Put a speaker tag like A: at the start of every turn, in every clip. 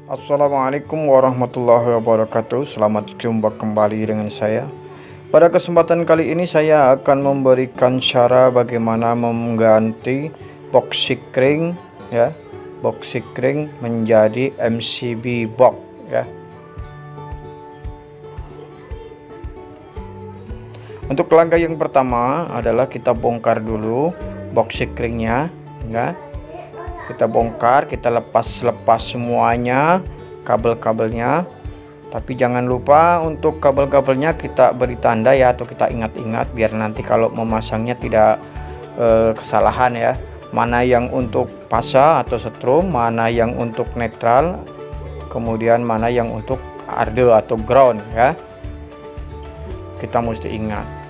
A: Assalamualaikum warahmatullahi wabarakatuh. Selamat jumpa kembali dengan saya. Pada kesempatan kali ini saya akan memberikan cara bagaimana mengganti box sikring ya, box sikring menjadi MCB box ya. Untuk langkah yang pertama adalah kita bongkar dulu box sikringnya ya. Kita bongkar, kita lepas semuanya kabel-kabelnya, tapi jangan lupa untuk kabel-kabelnya kita beri tanda ya, atau kita ingat-ingat biar nanti kalau memasangnya tidak kesalahan ya, mana yang untuk fasa atau setrum, mana yang untuk netral, kemudian mana yang untuk arde atau ground ya, kita mesti ingat.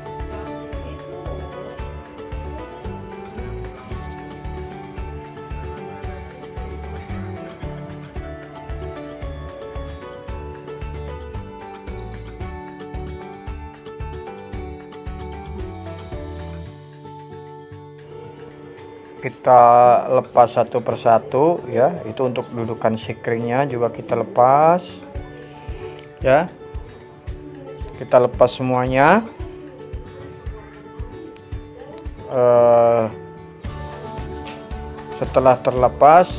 A: Kita lepas satu persatu ya, itu untuk dudukan sikringnya juga kita lepas ya, kita lepas semuanya. Setelah terlepas,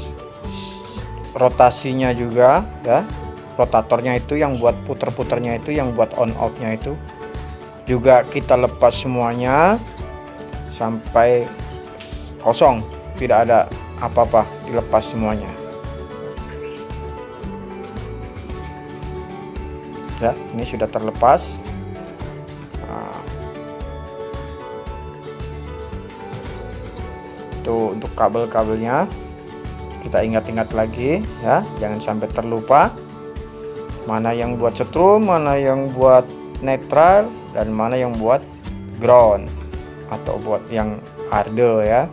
A: rotasinya juga ya, rotatornya itu yang buat puter-puternya, itu yang buat on off nya itu juga kita lepas semuanya sampai kosong, tidak ada apa-apa, dilepas semuanya ya. Ini sudah terlepas. Nah, itu untuk kabel-kabelnya kita ingat-ingat lagi ya, jangan sampai terlupa mana yang buat setrum, mana yang buat netral, dan mana yang buat ground atau buat yang arde ya.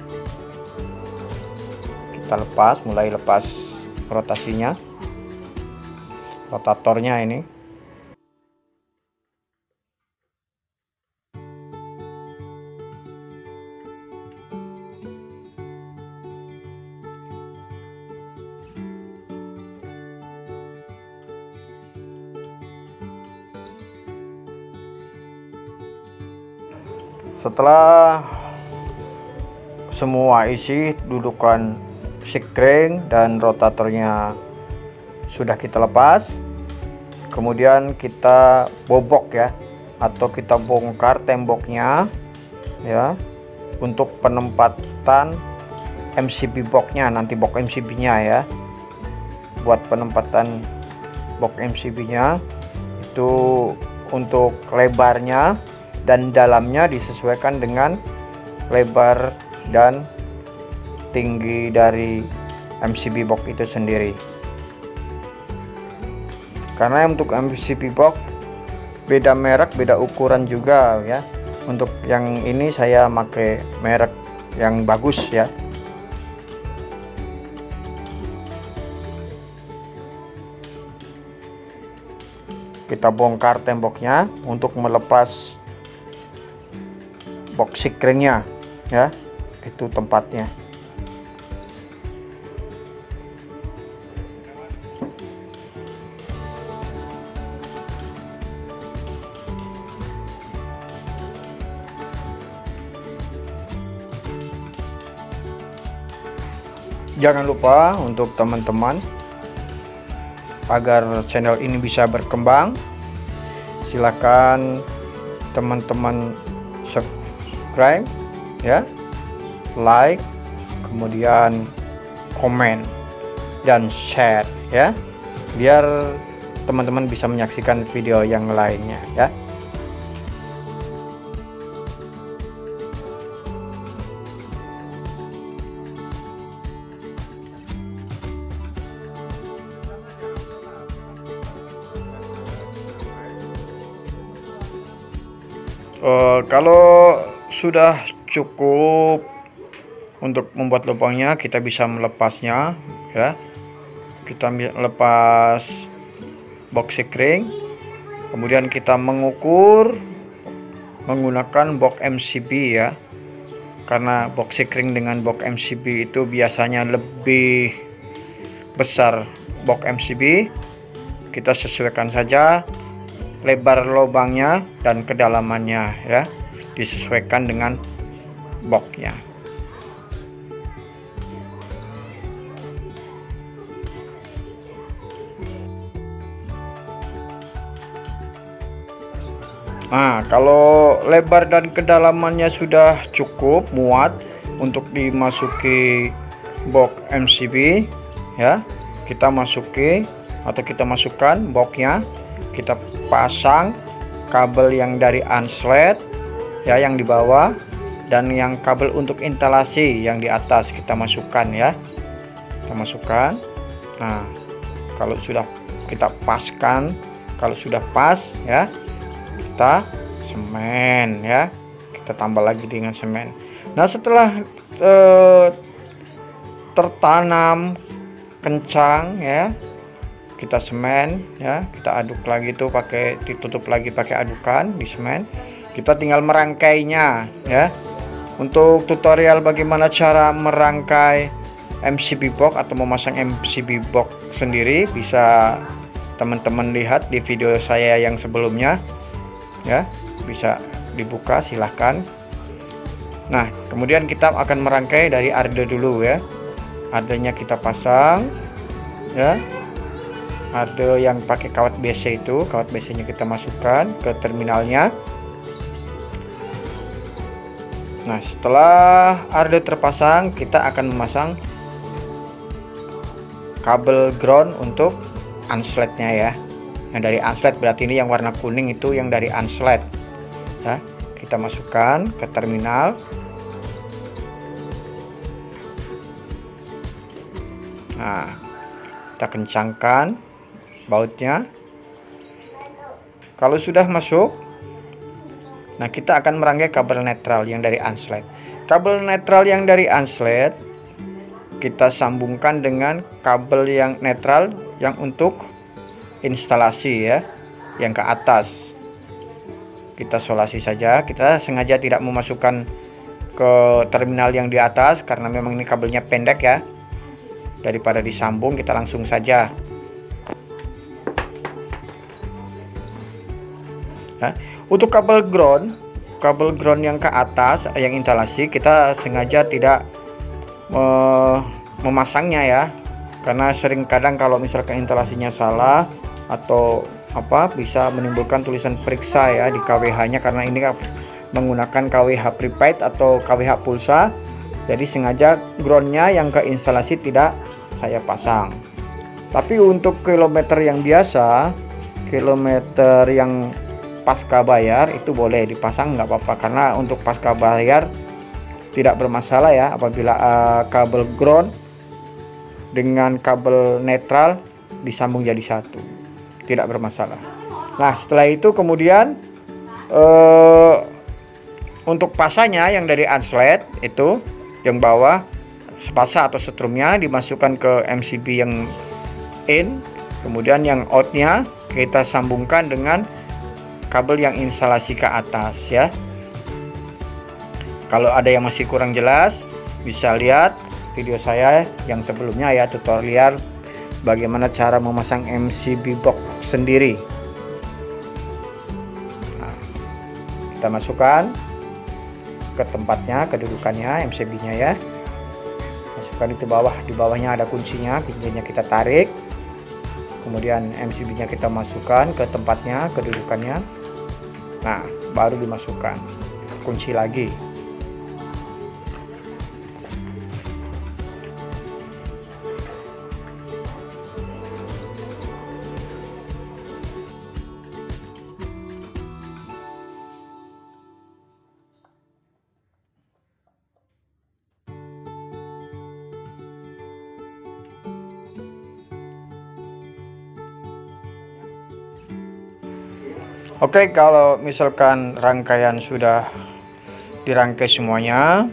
A: Kita lepas, mulai lepas rotasinya, rotatornya ini. Setelah semua isi dudukan sikring dan rotatornya sudah kita lepas, kemudian kita bobok ya, atau kita bongkar temboknya ya, untuk penempatan MCB boxnya, nanti box MCB nya ya. Buat penempatan box MCB nya itu untuk lebarnya dan dalamnya disesuaikan dengan lebar dan tinggi dari MCB box itu sendiri. Karena untuk MCB box beda merek, beda ukuran juga ya. Untuk yang ini saya pakai merek yang bagus ya. Kita bongkar temboknya untuk melepas box sikringnya ya, itu tempatnya. Jangan lupa untuk teman-teman, agar channel ini bisa berkembang, silakan teman-teman subscribe ya, like, kemudian komen dan share ya, biar teman-teman bisa menyaksikan video yang lainnya ya. Kalau sudah cukup untuk membuat lubangnya, kita bisa melepasnya ya. Kita lepas box sikring, kemudian kita mengukur menggunakan box MCB ya, karena box sikring dengan box MCB itu biasanya lebih besar box MCB. Kita sesuaikan saja lebar lubangnya dan kedalamannya ya, disesuaikan dengan boxnya. Nah, kalau lebar dan kedalamannya sudah cukup muat untuk dimasuki box MCB ya, kita masuki atau kita masukkan boxnya, kita pasang kabel yang dari anslet ya yang di bawah, dan yang kabel untuk instalasi yang di atas kita masukkan ya, kita masukkan. Nah, kalau sudah kita paskan, kalau sudah pas ya, kita semen ya, kita tambah lagi dengan semen. Nah, setelah tertanam kencang ya, kita semen ya, kita aduk lagi tuh pakai, ditutup lagi pakai adukan di semen. Kita tinggal merangkainya ya. Untuk tutorial bagaimana cara merangkai MCB box atau memasang MCB box sendiri, bisa teman-teman lihat di video saya yang sebelumnya ya, bisa dibuka silahkan. Nah, kemudian kita akan merangkai dari arde dulu ya. Ardenya kita pasang ya, arde yang pakai kawat BC itu, kawat BC nya kita masukkan ke terminalnya. Nah, setelah arde terpasang, kita akan memasang kabel ground untuk ansletnya ya. Yang dari anslet berarti ini yang warna kuning itu yang dari anslet ya, kita masukkan ke terminal. Nah, kita kencangkan bautnya. Kalau sudah masuk, nah kita akan merangkai kabel netral yang dari anslet. Kabel netral yang dari anslet kita sambungkan dengan kabel yang netral yang untuk instalasi ya, yang ke atas. Kita solasi saja, kita sengaja tidak memasukkan ke terminal yang di atas karena memang ini kabelnya pendek ya. Daripada disambung, kita langsung saja. Nah, untuk kabel ground yang ke atas yang instalasi, kita sengaja tidak memasangnya ya, karena sering kadang kalau misalkan instalasinya salah atau apa, bisa menimbulkan tulisan periksa ya di KWH nya, karena ini menggunakan KWH prepaid atau KWH pulsa. Jadi sengaja groundnya yang ke instalasi tidak saya pasang. Tapi untuk kilometer yang biasa, kilometer yang pasca bayar itu boleh dipasang, nggak apa-apa, karena untuk pasca bayar tidak bermasalah ya apabila kabel ground dengan kabel netral disambung jadi satu, tidak bermasalah. Nah, setelah itu kemudian untuk pasanya yang dari anslet itu yang bawah, sepasa atau setrumnya dimasukkan ke MCB yang in, kemudian yang outnya kita sambungkan dengan kabel yang instalasi ke atas ya. Kalau ada yang masih kurang jelas, bisa lihat video saya yang sebelumnya ya, tutorial bagaimana cara memasang MCB box sendiri. Nah, kita masukkan ke tempatnya, kedudukannya MCB nya ya. Masukkan itu bawah, di bawahnya ada kuncinya kita tarik, kemudian MCB nya kita masukkan ke tempatnya, kedudukannya. Nah, baru dimasukkan kunci lagi. Oke, kalau misalkan rangkaian sudah dirangkai semuanya,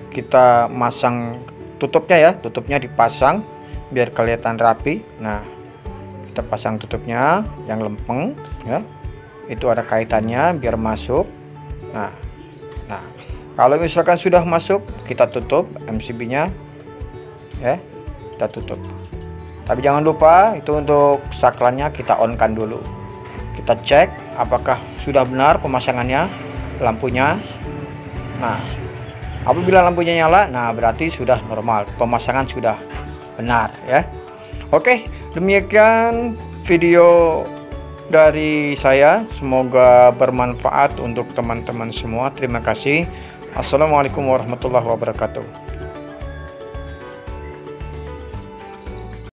A: kita masang tutupnya ya, tutupnya dipasang biar kelihatan rapi. Nah, kita pasang tutupnya yang lempeng ya, itu ada kaitannya biar masuk. Nah, kalau misalkan sudah masuk, kita tutup MCB nya ya, kita tutup. Tapi jangan lupa itu untuk saklarnya kita on-kan dulu. Kita cek apakah sudah benar pemasangannya lampunya. Nah, apabila lampunya nyala, nah berarti sudah normal, pemasangan sudah benar ya. Oke, demikian video dari saya, semoga bermanfaat untuk teman-teman semua. Terima kasih. Assalamualaikum warahmatullahi wabarakatuh.